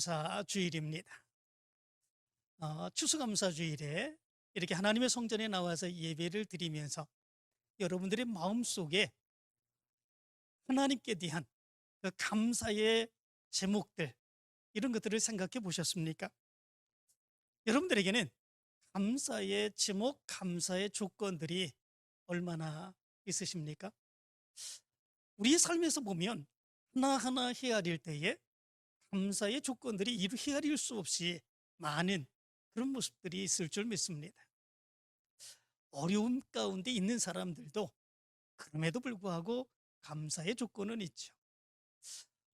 추수감사 주일입니다. 추수감사 주일에 이렇게 하나님의 성전에 나와서 예배를 드리면서 여러분들의 마음속에 하나님께 대한 그 감사의 제목들, 이런 것들을 생각해 보셨습니까? 여러분들에게는 감사의 제목, 감사의 조건들이 얼마나 있으십니까? 우리의 삶에서 보면 하나하나 헤아릴 때에 감사의 조건들이 헤아릴 수 없이 많은 그런 모습들이 있을 줄 믿습니다. 어려움 가운데 있는 사람들도 그럼에도 불구하고 감사의 조건은 있죠.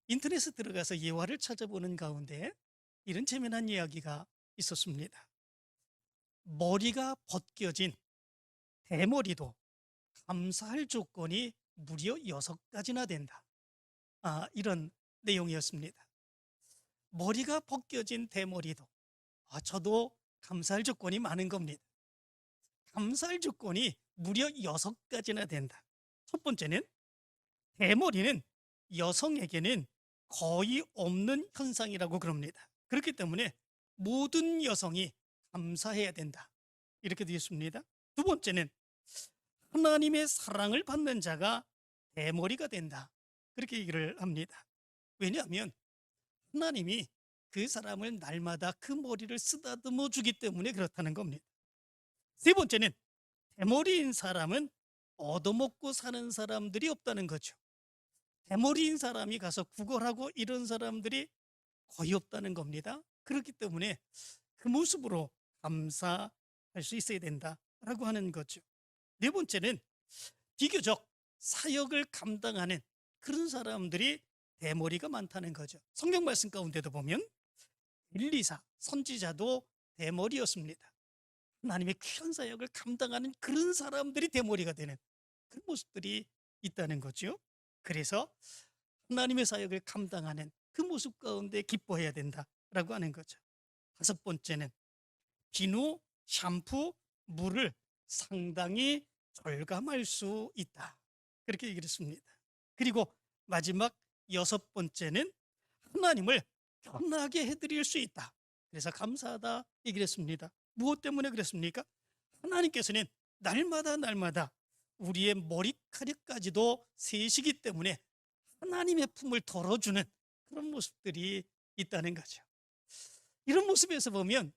인터넷에 들어가서 예화를 찾아보는 가운데 이런 재미난 이야기가 있었습니다. 머리가 벗겨진 대머리도 감사할 조건이 무려 6가지나 된다. 이런 내용이었습니다. 머리가 벗겨진 대머리도 저도 감사할 조건이 많은 겁니다. 감사할 조건이 무려 6가지나 된다. 첫 번째는 대머리는 여성에게는 거의 없는 현상이라고 그럽니다. 그렇기 때문에 모든 여성이 감사해야 된다, 이렇게 되어 있습니다. 두 번째는 하나님의 사랑을 받는 자가 대머리가 된다, 그렇게 얘기를 합니다. 왜냐하면 하나님이 그 사람을 날마다 그 머리를 쓰다듬어 주기 때문에 그렇다는 겁니다. 세 번째는 대머리인 사람은 얻어먹고 사는 사람들이 없다는 거죠. 대머리인 사람이 가서 구걸하고 이런 사람들이 거의 없다는 겁니다. 그렇기 때문에 그 모습으로 감사할 수 있어야 된다라고 하는 거죠. 네 번째는 비교적 사역을 감당하는 그런 사람들이 대머리가 많다는 거죠. 성경 말씀 가운데도 보면 엘리사 선지자도 대머리였습니다. 하나님의 귀한 사역을 감당하는 그런 사람들이 대머리가 되는 그런 모습들이 있다는 거죠. 그래서 하나님의 사역을 감당하는 그 모습 가운데 기뻐해야 된다라고 하는 거죠. 다섯 번째는 비누, 샴푸, 물을 상당히 절감할 수 있다, 그렇게 얘기를 했습니다. 그리고 마지막 6번째는 하나님을 편하게 해드릴 수 있다, 그래서 감사하다 얘기를 했습니다. 무엇 때문에 그랬습니까? 하나님께서는 날마다 우리의 머리카락까지도 세시기 때문에 하나님의 품을 덜어주는 그런 모습들이 있다는 거죠. 이런 모습에서 보면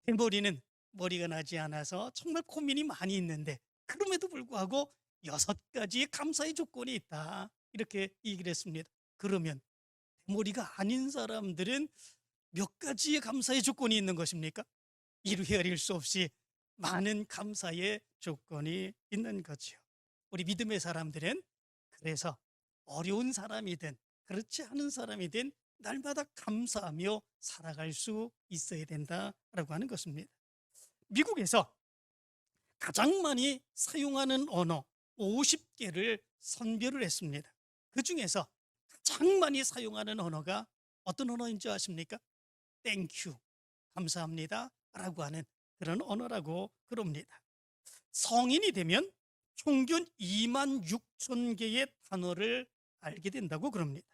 대머리는 머리가 나지 않아서 정말 고민이 많이 있는데 그럼에도 불구하고 6가지의 감사의 조건이 있다, 이렇게 얘기를 했습니다. 그러면 대머리가 아닌 사람들은 몇 가지의 감사의 조건이 있는 것입니까? 이루 헤아릴 수 없이 많은 감사의 조건이 있는 거죠. 우리 믿음의 사람들은 그래서 어려운 사람이든 그렇지 않은 사람이든 날마다 감사하며 살아갈 수 있어야 된다라고 하는 것입니다. 미국에서 가장 많이 사용하는 언어 50개를 선별을 했습니다. 그 중에서 가장 많이 사용하는 언어가 어떤 언어인지 아십니까? 땡큐, 감사합니다 라고 하는 그런 언어라고 그럽니다. 성인이 되면 평균 26,000개의 단어를 알게 된다고 그럽니다.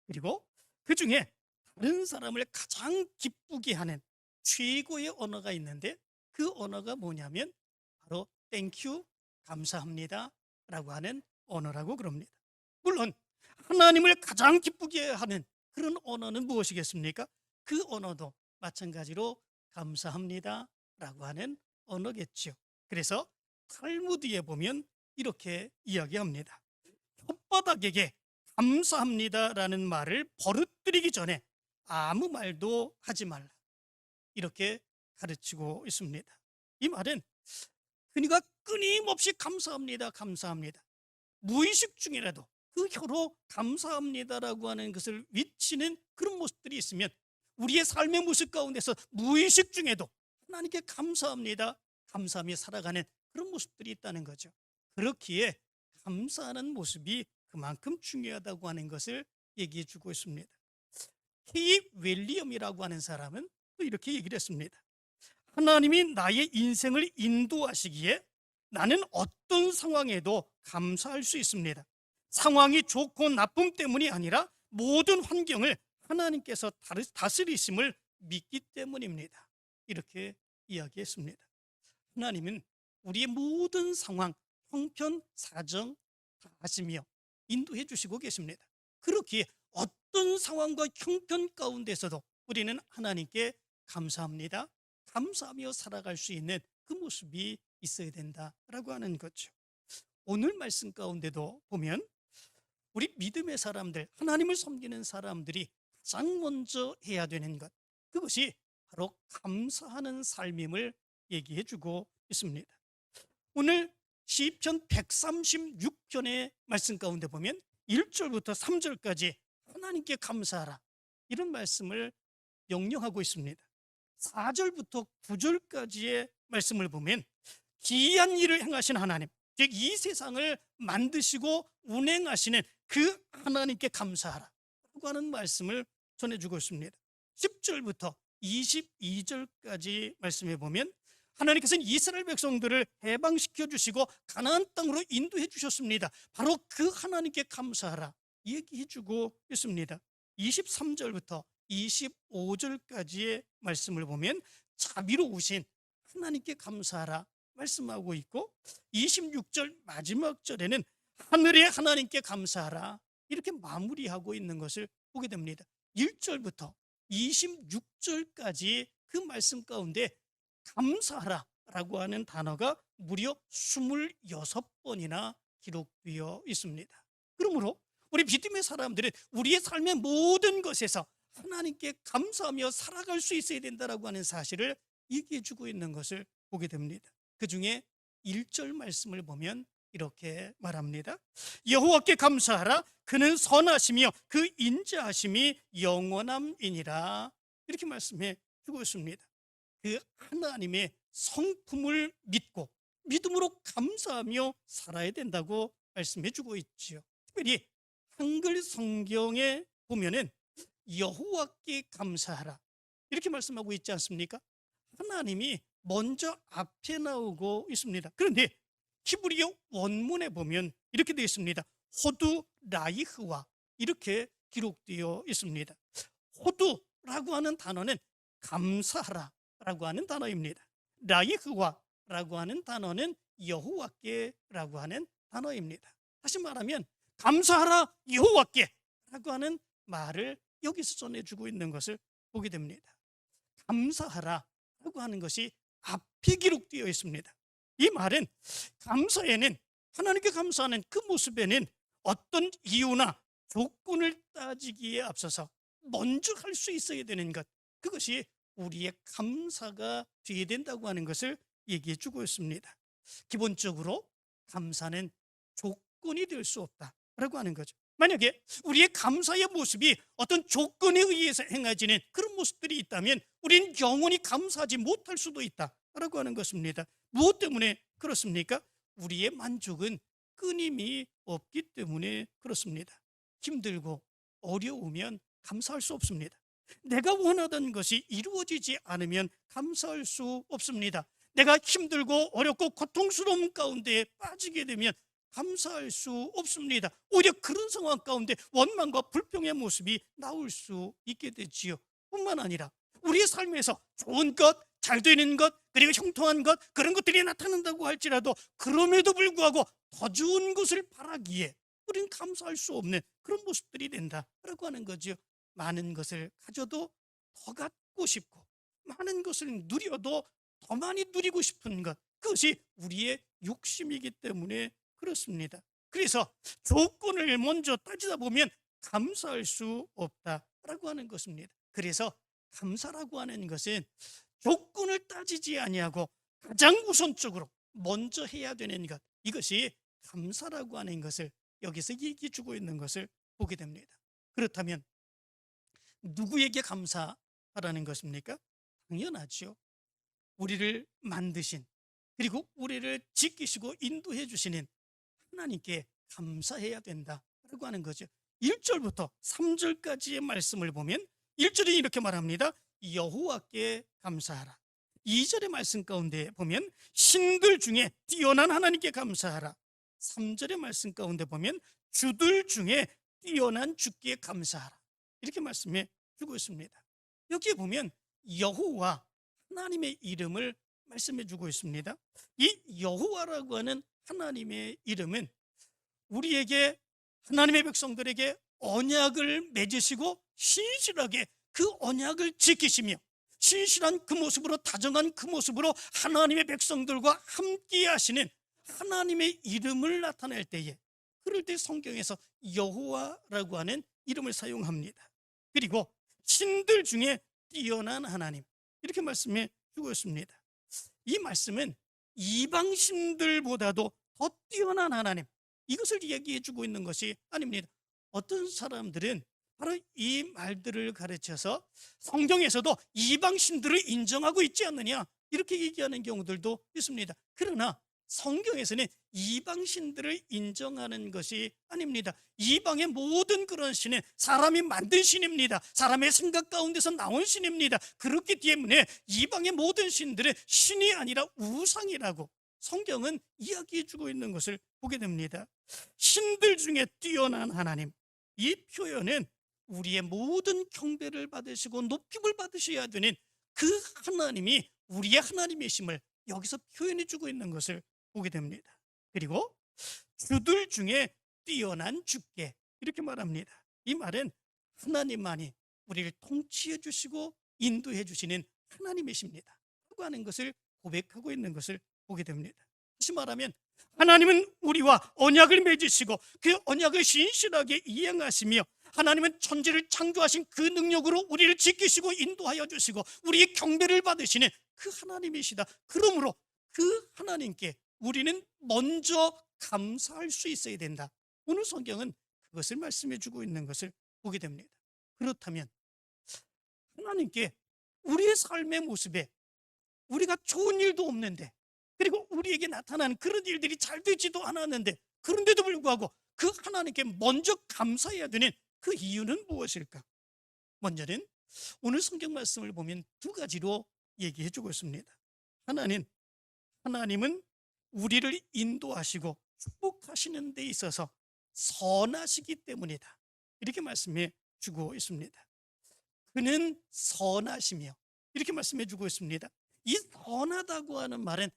그리고 그 중에 다른 사람을 가장 기쁘게 하는 최고의 언어가 있는데 그 언어가 뭐냐면 바로 땡큐, 감사합니다 라고 하는 언어라고 그럽니다. 물론 하나님을 가장 기쁘게 하는 그런 언어는 무엇이겠습니까? 그 언어도 마찬가지로 감사합니다 라고 하는 언어겠죠. 그래서 탈무드에 보면 이렇게 이야기합니다. 혓바닥에게 감사합니다 라는 말을 버릇들이기 전에 아무 말도 하지 말라, 이렇게 가르치고 있습니다. 이 말은 그니까 끊임없이 감사합니다, 감사합니다, 무의식 중이라도 그 혀로 감사합니다라고 하는 것을 외치는 그런 모습들이 있으면 우리의 삶의 모습 가운데서 무의식 중에도 하나님께 감사합니다, 감사하며 살아가는 그런 모습들이 있다는 거죠. 그렇기에 감사하는 모습이 그만큼 중요하다고 하는 것을 얘기해 주고 있습니다. K. 윌리엄이라고 하는 사람은 또 이렇게 얘기를 했습니다. 하나님이 나의 인생을 인도하시기에 나는 어떤 상황에도 감사할 수 있습니다. 상황이 좋고 나쁨 때문이 아니라 모든 환경을 하나님께서 다스리심을 믿기 때문입니다. 이렇게 이야기했습니다. 하나님은 우리의 모든 상황, 형편, 사정 다 아시며 인도해 주시고 계십니다. 그렇기에 어떤 상황과 형편 가운데서도 우리는 하나님께 감사합니다, 감사하며 살아갈 수 있는 그 모습이 있어야 된다라고 하는 거죠. 오늘 말씀 가운데도 보면 우리 믿음의 사람들, 하나님을 섬기는 사람들이 가장 먼저 해야 되는 것, 그것이 바로 감사하는 삶임을 얘기해 주고 있습니다. 오늘 시편 136편의 말씀 가운데 보면 1절부터 3절까지 하나님께 감사하라, 이런 말씀을 명령하고 있습니다. 4절부터 9절까지의 말씀을 보면 기이한 일을 행하신 하나님, 즉 이 세상을 만드시고 운행하시는 그 하나님께 감사하라 라고 하는 말씀을 전해주고 있습니다. 10절부터 22절까지 말씀해 보면 하나님께서는 이스라엘 백성들을 해방시켜 주시고 가나안 땅으로 인도해 주셨습니다. 바로 그 하나님께 감사하라 얘기해 주고 있습니다. 23절부터 25절까지의 말씀을 보면 자비로우신 하나님께 감사하라 말씀하고 있고, 26절 마지막 절에는 하늘의 하나님께 감사하라 이렇게 마무리하고 있는 것을 보게 됩니다. 1절부터 26절까지 그 말씀 가운데 감사하라 라고 하는 단어가 무려 26번이나 기록되어 있습니다. 그러므로 우리 믿음의 사람들은 우리의 삶의 모든 것에서 하나님께 감사하며 살아갈 수 있어야 된다라고 하는 사실을 얘기해 주고 있는 것을 보게 됩니다. 그 중에 1절 말씀을 보면 이렇게 말합니다. 여호와께 감사하라, 그는 선하시며 그 인자하심이 영원함이니라, 이렇게 말씀해 주고 있습니다. 그 하나님의 성품을 믿고 믿음으로 감사하며 살아야 된다고 말씀해 주고 있지요. 특별히 한글 성경에 보면은 여호와께 감사하라 이렇게 말씀하고 있지 않습니까? 하나님이 먼저 앞에 나오고 있습니다. 그런데 히브리어 원문에 보면 이렇게 되어 있습니다. 호두 라이흐와 이렇게 기록되어 있습니다. 호두라고 하는 단어는 감사하라 라고 하는 단어입니다. 라이흐와 라고 하는 단어는 여호와께 라고 하는 단어입니다. 다시 말하면 감사하라 여호와께 라고 하는 말을 여기서 전해주고 있는 것을 보게 됩니다. 감사하라 라고 하는 것이 앞에 기록되어 있습니다. 이 말은 감사에는, 하나님께 감사하는 그 모습에는 어떤 이유나 조건을 따지기에 앞서서 먼저 할 수 있어야 되는 것, 그것이 우리의 감사가 되어야 된다고 하는 것을 얘기해 주고 있습니다. 기본적으로 감사는 조건이 될 수 없다라고 하는 거죠. 만약에 우리의 감사의 모습이 어떤 조건에 의해서 행해지는 그런 모습들이 있다면 우리는 영원히 감사하지 못할 수도 있다라고 하는 것입니다. 무엇 때문에 그렇습니까? 우리의 만족은 끊임이 없기 때문에 그렇습니다. 힘들고 어려우면 감사할 수 없습니다. 내가 원하던 것이 이루어지지 않으면 감사할 수 없습니다. 내가 힘들고 어렵고 고통스러운 가운데 빠지게 되면 감사할 수 없습니다. 오히려 그런 상황 가운데 원망과 불평의 모습이 나올 수 있게 되지요. 뿐만 아니라 우리의 삶에서 좋은 것, 잘 되는 것, 그리고 형통한 것, 그런 것들이 나타난다고 할지라도 그럼에도 불구하고 더 좋은 것을 바라기에 우리는 감사할 수 없는 그런 모습들이 된다라고 하는 거죠. 많은 것을 가져도 더 갖고 싶고, 많은 것을 누려도 더 많이 누리고 싶은 것, 그것이 우리의 욕심이기 때문에 그렇습니다. 그래서 조건을 먼저 따지다 보면 감사할 수 없다라고 하는 것입니다. 그래서 감사라고 하는 것은 조건을 따지지 아니하고 가장 우선적으로 먼저 해야 되는 것, 이것이 감사라고 하는 것을 여기서 얘기해 주고 있는 것을 보게 됩니다. 그렇다면 누구에게 감사하라는 것입니까? 당연하죠. 우리를 만드신, 그리고 우리를 지키시고 인도해 주시는 하나님께 감사해야 된다라고 하는 거죠. 1절부터 3절까지의 말씀을 보면 1절에 이렇게 말합니다. 여호와께 감사하라. 2절의 말씀 가운데 보면 신들 중에 뛰어난 하나님께 감사하라. 3절의 말씀 가운데 보면 주들 중에 뛰어난 주께 감사하라. 이렇게 말씀해 주고 있습니다. 여기에 보면 여호와 하나님의 이름을 말씀해 주고 있습니다. 이 여호와라고 하는 하나님의 이름은 우리에게, 하나님의 백성들에게 언약을 맺으시고 신실하게 그 언약을 지키시며 신실한 그 모습으로, 다정한 그 모습으로 하나님의 백성들과 함께 하시는 하나님의 이름을 나타낼 때에, 그럴 때 성경에서 여호와라고 하는 이름을 사용합니다. 그리고 신들 중에 뛰어난 하나님, 이렇게 말씀해 주고 있습니다. 이 말씀은 이방신들보다도 더 뛰어난 하나님, 이것을 이야기해 주고 있는 것이 아닙니다. 어떤 사람들은 바로 이 말들을 가르쳐서 성경에서도 이방신들을 인정하고 있지 않느냐, 이렇게 얘기하는 경우들도 있습니다. 그러나 성경에서는 이방신들을 인정하는 것이 아닙니다. 이방의 모든 그런 신은 사람이 만든 신입니다. 사람의 생각 가운데서 나온 신입니다. 그렇기 때문에 이방의 모든 신들은 신이 아니라 우상이라고 성경은 이야기해 주고 있는 것을 보게 됩니다. 신들 중에 뛰어난 하나님, 이 표현은 우리의 모든 경배를 받으시고 높임을 받으셔야 되는 그 하나님이 우리의 하나님이심을 여기서 표현해 주고 있는 것을 보게 됩니다. 그리고 주들 중에 뛰어난 주께, 이렇게 말합니다. 이 말은 하나님만이 우리를 통치해 주시고 인도해 주시는 하나님이십니다 라고 하는 것을 고백하고 있는 것을 보게 됩니다. 다시 말하면 하나님은 우리와 언약을 맺으시고 그 언약을 신실하게 이행하시며, 하나님은 천지를 창조하신 그 능력으로 우리를 지키시고 인도하여 주시고 우리의 경배를 받으시는 그 하나님이시다. 그러므로 그 하나님께 우리는 먼저 감사할 수 있어야 된다. 오늘 성경은 그것을 말씀해 주고 있는 것을 보게 됩니다. 그렇다면 하나님께 우리의 삶의 모습에 우리가 좋은 일도 없는데, 그리고 우리에게 나타나는 그런 일들이 잘 되지도 않았는데, 그런데도 불구하고 그 하나님께 먼저 감사해야 되는 그 이유는 무엇일까? 먼저는 오늘 성경 말씀을 보면 두 가지로 얘기해 주고 있습니다. 하나님은 우리를 인도하시고 축복하시는 데 있어서 선하시기 때문이다, 이렇게 말씀해 주고 있습니다. 그는 선하시며, 이렇게 말씀해 주고 있습니다. 이 선하다고 하는 말은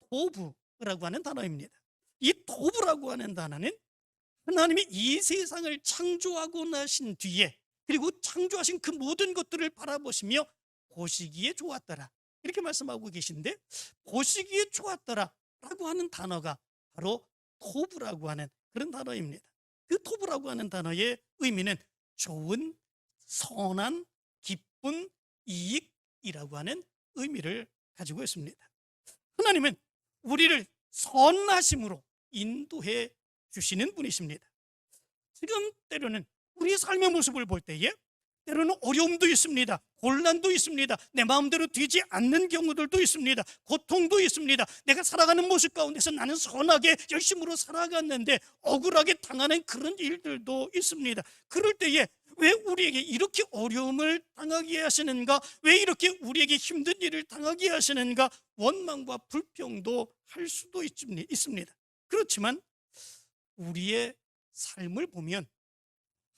도부라고 하는 단어입니다. 이 도부라고 하는 단어는 하나님이 이 세상을 창조하고 나신 뒤에, 그리고 창조하신 그 모든 것들을 바라보시며 보시기에 좋았더라, 이렇게 말씀하고 계신데, 보시기에 좋았더라 라고 하는 단어가 바로 토부라고 하는 그런 단어입니다. 그 토부라고 하는 단어의 의미는 좋은, 선한, 기쁜, 이익이라고 하는 의미를 가지고 있습니다. 하나님은 우리를 선하심으로 인도해 주시는 분이십니다. 지금 때로는 우리의 삶의 모습을 볼 때에 때로는 어려움도 있습니다. 곤란도 있습니다. 내 마음대로 되지 않는 경우들도 있습니다. 고통도 있습니다. 내가 살아가는 모습 가운데서 나는 선하게 열심으로 살아갔는데 억울하게 당하는 그런 일들도 있습니다. 그럴 때에 왜 우리에게 이렇게 어려움을 당하게 하시는가? 왜 이렇게 우리에게 힘든 일을 당하게 하시는가? 원망과 불평도 할 수도 있습니다. 그렇지만 우리의 삶을 보면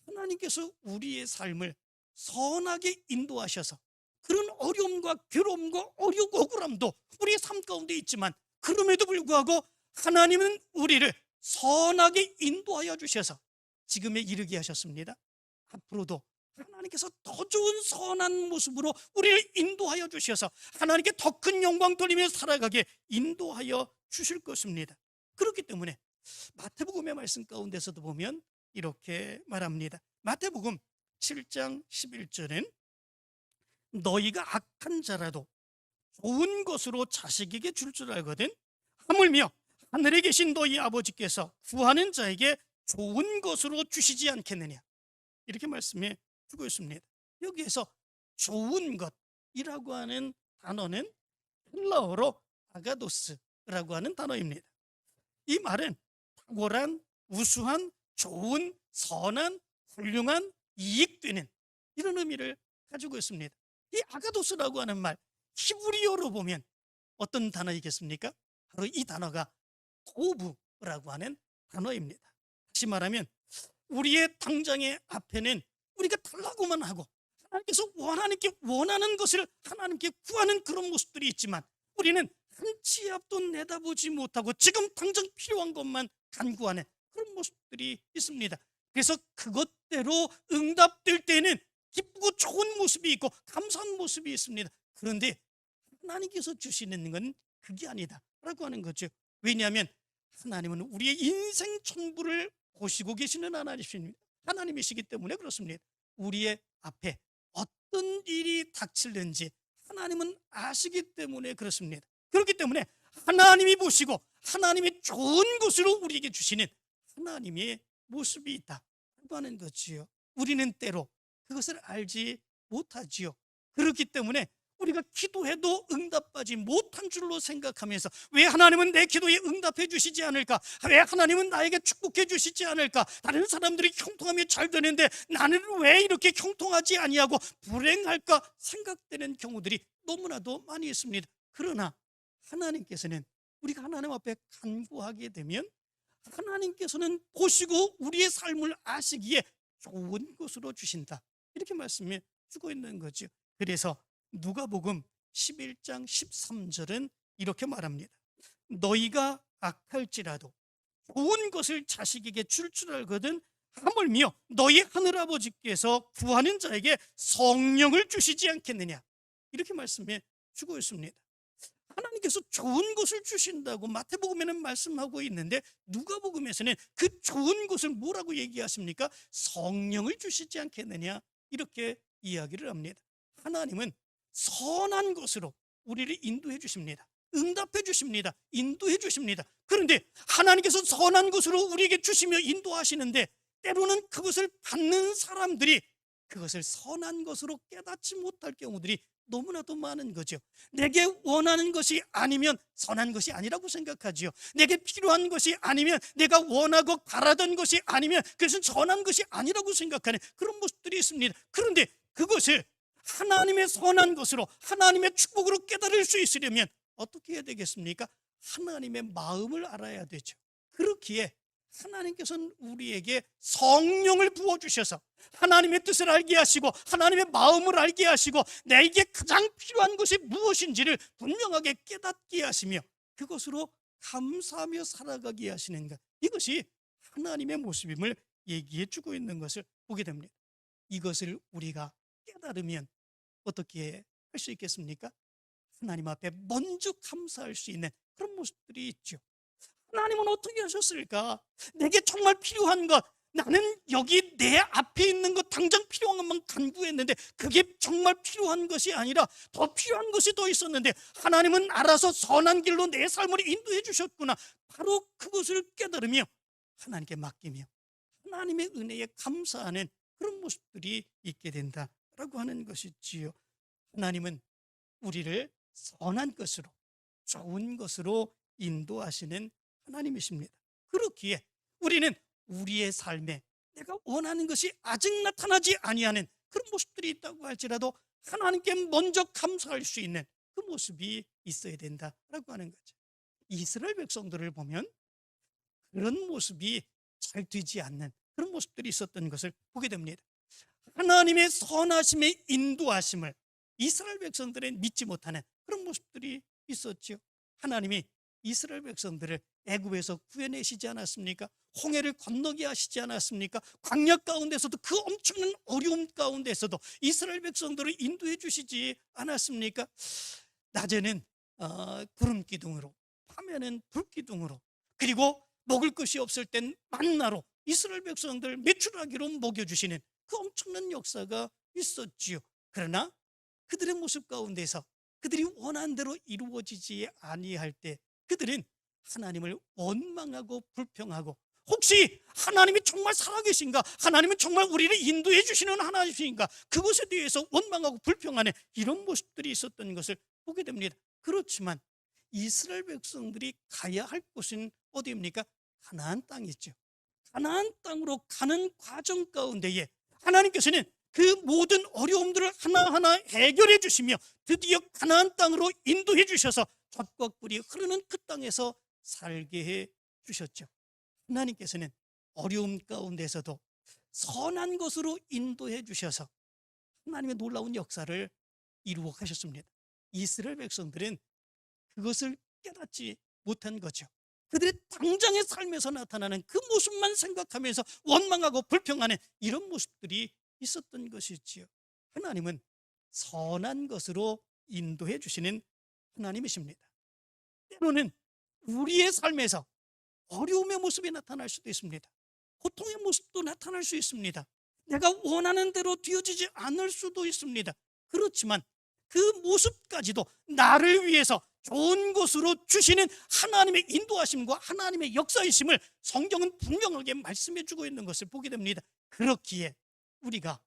하나님께서 우리의 삶을 선하게 인도하셔서 그런 어려움과 괴로움과 억울함도 우리의 삶 가운데 있지만, 그럼에도 불구하고 하나님은 우리를 선하게 인도하여 주셔서 지금에 이르게 하셨습니다. 앞으로도 하나님께서 더 좋은 선한 모습으로 우리를 인도하여 주셔서 하나님께 더 큰 영광 돌리며 살아가게 인도하여 주실 것입니다. 그렇기 때문에 마태복음의 말씀 가운데서도 보면 이렇게 말합니다. 마태복음 7장 11절엔 너희가 악한 자라도 좋은 것으로 자식에게 줄 줄 알거든 하물며 하늘에 계신 너희 아버지께서 구하는 자에게 좋은 것으로 주시지 않겠느냐, 이렇게 말씀해 주고 있습니다. 여기에서 좋은 것이라고 하는 단어는 헬라어로 아가도스라고 하는 단어입니다. 이 말은 탁월한, 우수한, 좋은, 선한, 훌륭한, 이익되는 이런 의미를 가지고 있습니다. 이 아가도스라고 하는 말, 히브리어로 보면 어떤 단어이겠습니까? 바로 이 단어가 토부라고 하는 단어입니다. 다시 말하면 우리의 당장의 앞에는 우리가 달라고만 하고 하나님께서 하나님께 원하는 것을 하나님께 구하는 그런 모습들이 있지만 우리는 한 치 앞도 내다보지 못하고 지금 당장 필요한 것만 간구하는 그런 모습들이 있습니다. 그래서 그것대로 응답될 때는 기쁘고 좋은 모습이 있고 감사한 모습이 있습니다. 그런데 하나님께서 주시는 건 그게 아니다 라고 하는 거죠. 왜냐하면 하나님은 우리의 인생 전부를 보시고 계시는 하나님이시기 때문에 그렇습니다. 우리의 앞에 어떤 일이 닥칠는지 하나님은 아시기 때문에 그렇습니다. 그렇기 때문에 하나님이 보시고 하나님이 좋은 것으로 우리에게 주시는 하나님의 모습이 있다고 하는 거지요. 우리는 때로 그것을 알지 못하지요. 그렇기 때문에 우리가 기도해도 응답받지 못한 줄로 생각하면서 왜 하나님은 내 기도에 응답해 주시지 않을까? 왜 하나님은 나에게 축복해 주시지 않을까? 다른 사람들이 형통하며 잘 되는데 나는 왜 이렇게 형통하지 아니하고 불행할까 생각되는 경우들이 너무나도 많이 있습니다. 그러나 하나님께서는 우리가 하나님 앞에 간구하게 되면 하나님께서는 보시고 우리의 삶을 아시기에 좋은 것으로 주신다 이렇게 말씀해 주고 있는 거죠. 그래서 누가복음 11장 13절은 이렇게 말합니다. 너희가 악할지라도 좋은 것을 자식에게 줄 알거든 하물며 너희 하늘아버지께서 구하는 자에게 성령을 주시지 않겠느냐 이렇게 말씀해 주고 있습니다. 하나님께서 좋은 것을 주신다고 마태복음에는 말씀하고 있는데 누가복음에서는 그 좋은 것을 뭐라고 얘기하십니까? 성령을 주시지 않겠느냐 이렇게 이야기를 합니다. 하나님은 선한 것으로 우리를 인도해 주십니다. 응답해 주십니다. 인도해 주십니다. 그런데 하나님께서 선한 것으로 우리에게 주시며 인도하시는데 때로는 그것을 받는 사람들이 그것을 선한 것으로 깨닫지 못할 경우들이 너무나도 많은 거죠. 내게 원하는 것이 아니면 선한 것이 아니라고 생각하지요. 내게 필요한 것이 아니면 내가 원하고 바라던 것이 아니면 그것은 선한 것이 아니라고 생각하는 그런 모습들이 있습니다. 그런데 그것을 하나님의 선한 것으로 하나님의 축복으로 깨달을 수 있으려면 어떻게 해야 되겠습니까? 하나님의 마음을 알아야 되죠. 그렇기에 하나님께서는 우리에게 성령을 부어주셔서 하나님의 뜻을 알게 하시고 하나님의 마음을 알게 하시고 내게 가장 필요한 것이 무엇인지를 분명하게 깨닫게 하시며 그것으로 감사하며 살아가게 하시는 것, 이것이 하나님의 모습임을 얘기해 주고 있는 것을 보게 됩니다. 이것을 우리가 깨달으면 어떻게 할 수 있겠습니까? 하나님 앞에 먼저 감사할 수 있는 그런 모습들이 있죠. 하나님은 어떻게 하셨을까? 내게 정말 필요한 것, 나는 여기 내 앞에 있는 것 당장 필요한 것만 간구했는데 그게 정말 필요한 것이 아니라 더 필요한 것이 더 있었는데 하나님은 알아서 선한 길로 내 삶을 인도해 주셨구나. 바로 그것을 깨달으며 하나님께 맡기며 하나님의 은혜에 감사하는 그런 모습들이 있게 된다라고 하는 것이지요. 하나님은 우리를 선한 것으로 좋은 것으로 인도하시는 하나님이십니다. 그렇기에 우리는 우리의 삶에 내가 원하는 것이 아직 나타나지 아니하는 그런 모습들이 있다고 할지라도 하나님께 먼저 감사할 수 있는 그 모습이 있어야 된다라고 하는 거죠. 이스라엘 백성들을 보면 그런 모습이 잘 되지 않는 그런 모습들이 있었던 것을 보게 됩니다. 하나님의 선하심의 인도하심을 이스라엘 백성들은 믿지 못하는 그런 모습들이 있었죠. 하나님이 이스라엘 백성들을 애굽에서 구해내시지 않았습니까? 홍해를 건너게 하시지 않았습니까? 광야 가운데서도 그 엄청난 어려움 가운데서도 이스라엘 백성들을 인도해 주시지 않았습니까? 낮에는 구름 기둥으로, 밤에는 불 기둥으로, 그리고 먹을 것이 없을 땐 만나로 이스라엘 백성들 메추라기로 먹여주시는 그 엄청난 역사가 있었지요. 그러나 그들의 모습 가운데서 그들이 원한 대로 이루어지지 아니할 때 그들은 하나님을 원망하고 불평하고 혹시 하나님이 정말 살아계신가? 하나님은 정말 우리를 인도해 주시는 하나님이신가? 그것에 대해서 원망하고 불평하는 이런 모습들이 있었던 것을 보게 됩니다. 그렇지만 이스라엘 백성들이 가야 할 곳은 어디입니까? 가나안 땅이죠. 가나안 땅으로 가는 과정 가운데에 하나님께서는 그 모든 어려움들을 하나하나 해결해 주시며 드디어 가나안 땅으로 인도해 주셔서 젖과 꿀이 흐르는 그 땅에서 살게 해 주셨죠. 하나님께서는 어려움 가운데서도 선한 것으로 인도해 주셔서 하나님의 놀라운 역사를 이루어 가셨습니다. 이스라엘 백성들은 그것을 깨닫지 못한 거죠. 그들의 당장의 삶에서 나타나는 그 모습만 생각하면서 원망하고 불평하는 이런 모습들이 있었던 것이지요. 하나님은 선한 것으로 인도해 주시는 하나님이십니다. 때로는 우리의 삶에서 어려움의 모습이 나타날 수도 있습니다. 고통의 모습도 나타날 수 있습니다. 내가 원하는 대로 되어지지 않을 수도 있습니다. 그렇지만 그 모습까지도 나를 위해서 좋은 곳으로 주시는 하나님의 인도하심과 하나님의 역사이심을 성경은 분명하게 말씀해 주고 있는 것을 보게 됩니다. 그렇기에 우리가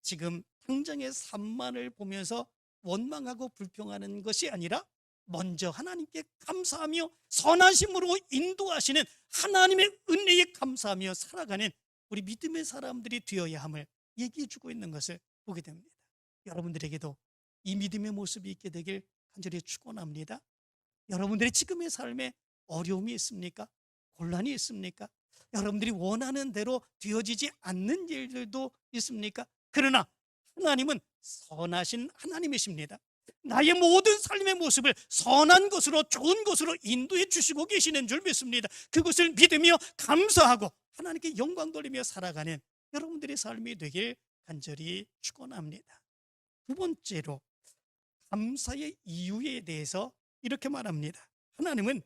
지금 당장의 삶만을 보면서 원망하고 불평하는 것이 아니라 먼저 하나님께 감사하며 선하심으로 인도하시는 하나님의 은혜에 감사하며 살아가는 우리 믿음의 사람들이 되어야 함을 얘기해 주고 있는 것을 보게 됩니다. 여러분들에게도 이 믿음의 모습이 있게 되길 간절히 축원합니다. 여러분들의 지금의 삶에 어려움이 있습니까? 곤란이 있습니까? 여러분들이 원하는 대로 되어지지 않는 일들도 있습니까? 그러나 하나님은 선하신 하나님이십니다. 나의 모든 삶의 모습을 선한 것으로 좋은 것으로 인도해 주시고 계시는 줄 믿습니다. 그것을 믿으며 감사하고 하나님께 영광 돌리며 살아가는 여러분들의 삶이 되길 간절히 축원합니다. 두 번째로 감사의 이유에 대해서 이렇게 말합니다. 하나님은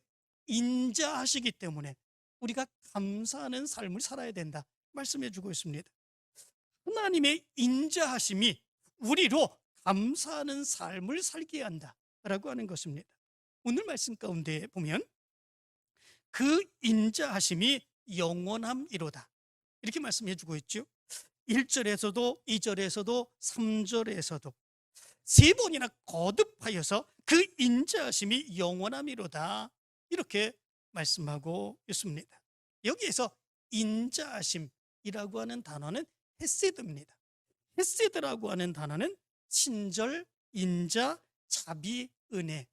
인자하시기 때문에 우리가 감사하는 삶을 살아야 된다 말씀해 주고 있습니다. 하나님의 인자하심이 우리로 감사하는 삶을 살게 한다라고 하는 것입니다. 오늘 말씀 가운데 보면 그 인자하심이 영원함이로다 이렇게 말씀해 주고 있죠. 1절에서도 2절에서도 3절에서도 세 번이나 거듭하여서 그 인자하심이 영원함이로다 이렇게 말씀하고 있습니다. 여기에서 인자하심이라고 하는 단어는 헤세드입니다. 헤세드라고 하는 단어는 친절, 인자, 자비, 은혜라고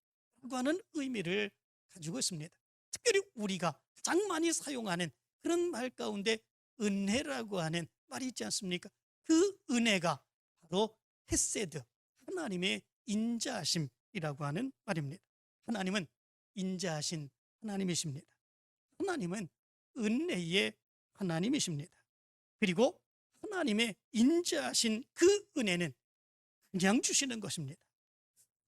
하는 의미를 가지고 있습니다. 특별히 우리가 가장 많이 사용하는 그런 말 가운데 은혜라고 하는 말이 있지 않습니까? 그 은혜가 바로 헤세드, 하나님의 인자하심이라고 하는 말입니다. 하나님은 인자하신 하나님이십니다. 하나님은 은혜의 하나님이십니다. 그리고 하나님의 인자하신 그 은혜는 그냥 주시는 것입니다.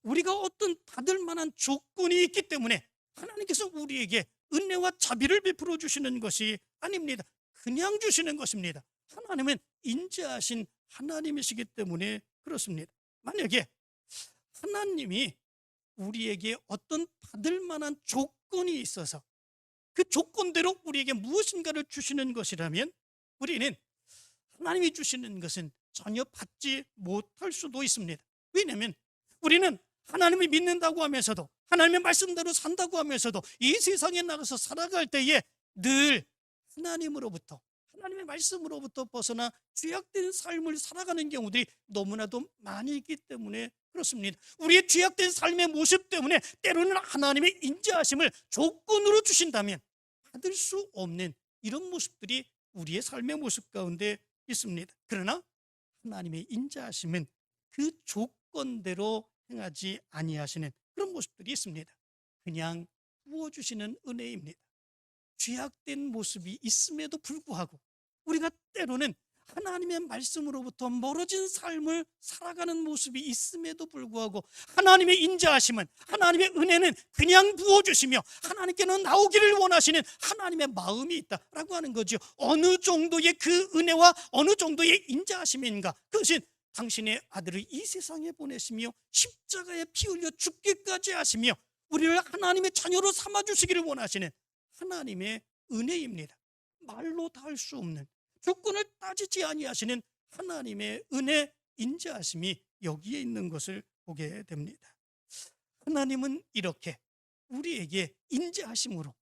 우리가 어떤 받을 만한 조건이 있기 때문에 하나님께서 우리에게 은혜와 자비를 베풀어 주시는 것이 아닙니다. 그냥 주시는 것입니다. 하나님은 인자하신 하나님이시기 때문에 그렇습니다. 만약에 하나님이 우리에게 어떤 받을 만한 조건이 있어서 그 조건대로 우리에게 무엇인가를 주시는 것이라면 우리는 하나님이 주시는 것은 전혀 받지 못할 수도 있습니다. 왜냐하면 우리는 하나님을 믿는다고 하면서도 하나님의 말씀대로 산다고 하면서도 이 세상에 나가서 살아갈 때에 늘 하나님으로부터 하나님의 말씀으로부터 벗어나 죄악된 삶을 살아가는 경우들이 너무나도 많이 있기 때문에 그렇습니다. 우리의 죄악된 삶의 모습 때문에 때로는 하나님의 인자하심을 조건으로 주신다면 받을 수 없는 이런 모습들이 우리의 삶의 모습 가운데 있습니다. 그러나 하나님의 인자하심은 그 조건대로 행하지 아니하시는 그런 모습들이 있습니다. 그냥 부어주시는 은혜입니다. 죄악된 모습이 있음에도 불구하고 우리가 때로는 하나님의 말씀으로부터 멀어진 삶을 살아가는 모습이 있음에도 불구하고 하나님의 인자하심은 하나님의 은혜는 그냥 부어주시며 하나님께는 나오기를 원하시는 하나님의 마음이 있다라고 하는 거죠. 어느 정도의 그 은혜와 어느 정도의 인자하심인가, 그것은 당신의 아들을 이 세상에 보내시며 십자가에 피 흘려 죽기까지 하시며 우리를 하나님의 자녀로 삼아주시기를 원하시는 하나님의 은혜입니다. 말로 다 할 수 없는, 조건을 따지지 아니하시는 하나님의 은혜, 인자하심이 여기에 있는 것을 보게 됩니다. 하나님은 이렇게 우리에게 인자하심으로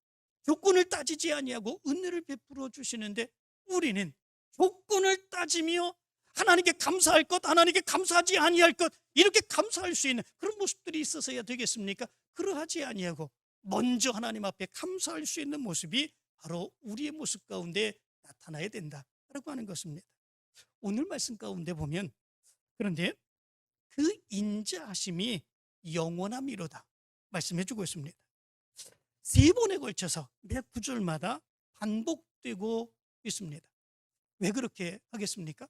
조건을 따지지 아니하고 은혜를 베풀어 주시는데 우리는 조건을 따지며 하나님께 감사할 것, 하나님께 감사하지 아니할 것, 이렇게 감사할 수 있는 그런 모습들이 있어서야 되겠습니까? 그러하지 아니하고 먼저 하나님 앞에 감사할 수 있는 모습이 바로 우리의 모습 가운데 나타나야 된다라고 하는 것입니다. 오늘 말씀 가운데 보면 그런데 그 인자하심이 영원함이로다 말씀해 주고 있습니다. 세 번에 걸쳐서 매 구절마다 반복되고 있습니다. 왜 그렇게 하겠습니까?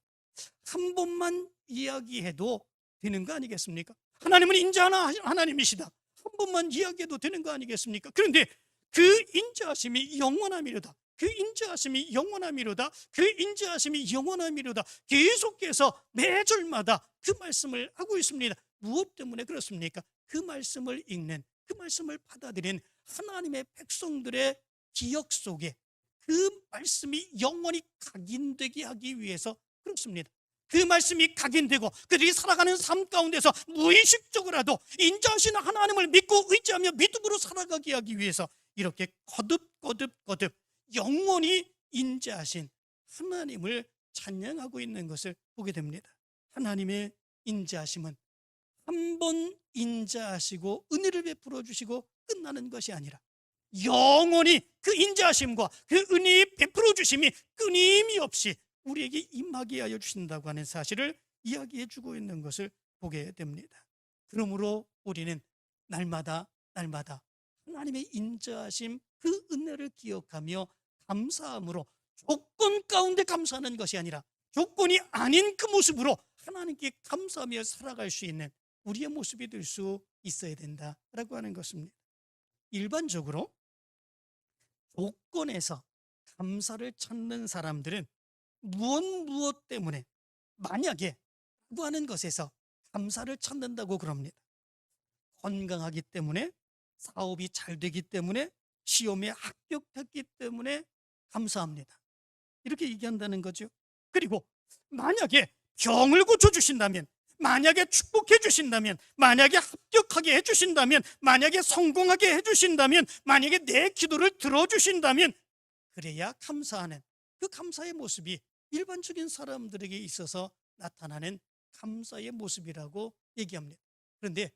한 번만 이야기해도 되는 거 아니겠습니까? 하나님은 인자하나 하나님이시다. 한 번만 이야기해도 되는 거 아니겠습니까? 그런데 그 인자하심이 영원함이로다. 그 인자하심이 영원함이로다. 그 인자하심이 영원함이로다. 계속해서 매절마다 그 말씀을 하고 있습니다. 무엇 때문에 그렇습니까? 그 말씀을 읽는, 그 말씀을 받아들인 하나님의 백성들의 기억 속에 그 말씀이 영원히 각인되게 하기 위해서 그렇습니다. 그 말씀이 각인되고 그들이 살아가는 삶 가운데서 무의식적으로라도 인자하신 하나님을 믿고 의지하며 믿음으로 살아가게 하기 위해서 이렇게 거듭 영원히 인자하신 하나님을 찬양하고 있는 것을 보게 됩니다. 하나님의 인자하심은 한 번 인자하시고 은혜를 베풀어 주시고 끝나는 것이 아니라 영원히 그 인자하심과 그 은혜의 베풀어 주심이 끊임이 없이 우리에게 임하게 하여 주신다고 하는 사실을 이야기해 주고 있는 것을 보게 됩니다. 그러므로 우리는 날마다 하나님의 인자하심 그 은혜를 기억하며 감사함으로 조건 가운데 감사하는 것이 아니라 조건이 아닌 그 모습으로 하나님께 감사하며 살아갈 수 있는 우리의 모습이 될 수 있어야 된다라고 하는 것입니다. 일반적으로 조건에서 감사를 찾는 사람들은 무엇 때문에 만약에 라고 하는 것에서 감사를 찾는다고 그럽니다. 건강하기 때문에, 사업이 잘 되기 때문에, 시험에 합격했기 때문에 감사합니다. 이렇게 얘기한다는 거죠. 그리고 만약에 병을 고쳐주신다면, 만약에 축복해 주신다면, 만약에 합격하게 해주신다면, 만약에 성공하게 해주신다면, 만약에 내 기도를 들어주신다면 그래야 감사하는 그 감사의 모습이 일반적인 사람들에게 있어서 나타나는 감사의 모습이라고 얘기합니다. 그런데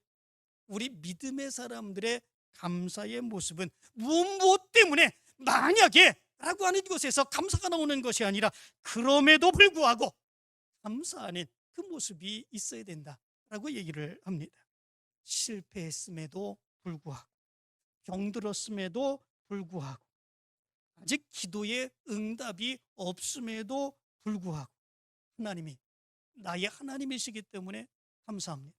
우리 믿음의 사람들의 감사의 모습은 무엇 때문에 만약에 라고 하는 것에서 감사가 나오는 것이 아니라 그럼에도 불구하고 감사하는 그 모습이 있어야 된다라고 얘기를 합니다. 실패했음에도 불구하고, 병들었음에도 불구하고, 아직 기도에 응답이 없음에도 불구하고 하나님이 나의 하나님이시기 때문에 감사합니다.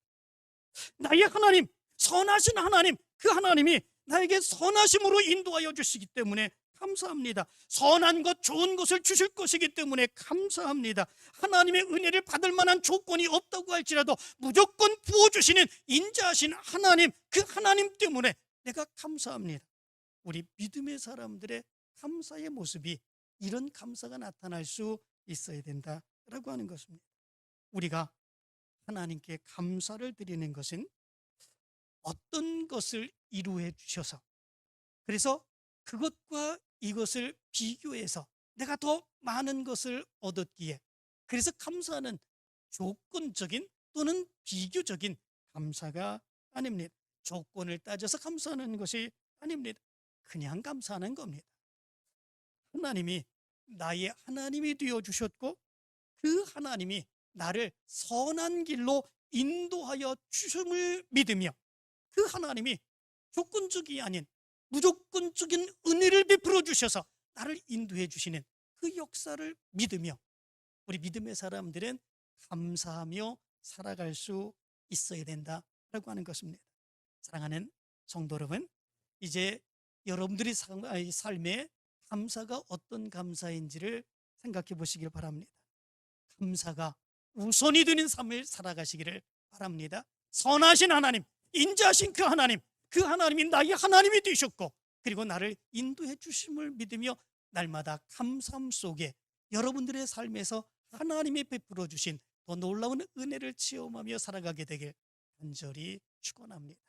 나의 하나님, 선하신 하나님, 그 하나님이 나에게 선하심으로 인도하여 주시기 때문에 감사합니다. 선한 것, 좋은 것을 주실 것이기 때문에 감사합니다. 하나님의 은혜를 받을 만한 조건이 없다고 할지라도 무조건 부어주시는 인자하신 하나님, 그 하나님 때문에 내가 감사합니다. 우리 믿음의 사람들의 감사의 모습이 이런 감사가 나타날 수 있어야 된다라고 하는 것입니다. 우리가 하나님께 감사를 드리는 것은 어떤 것을 이루어 주셔서, 그래서 그것과 이것을 비교해서 내가 더 많은 것을 얻었기에, 그래서 감사하는 조건적인 또는 비교적인 감사가 아닙니다. 조건을 따져서 감사하는 것이 아닙니다. 그냥 감사하는 겁니다. 하나님이 나의 하나님이 되어 주셨고 그 하나님이 나를 선한 길로 인도하여 주심을 믿으며 그 하나님이 조건적이 아닌 무조건적인 은혜를 베풀어 주셔서 나를 인도해 주시는 그 역사를 믿으며 우리 믿음의 사람들은 감사하며 살아갈 수 있어야 된다라고 하는 것입니다. 사랑하는 성도 여러분, 이제 여러분들의 삶에 감사가 어떤 감사인지를 생각해 보시길 바랍니다. 감사가 우선이 되는 삶을 살아가시기를 바랍니다. 선하신 하나님, 인자하신 그 하나님, 그 하나님이 나의 하나님이 되셨고 그리고 나를 인도해 주심을 믿으며 날마다 감사함 속에 여러분들의 삶에서 하나님이 베풀어 주신 더 놀라운 은혜를 체험하며 살아가게 되길 간절히 축원합니다.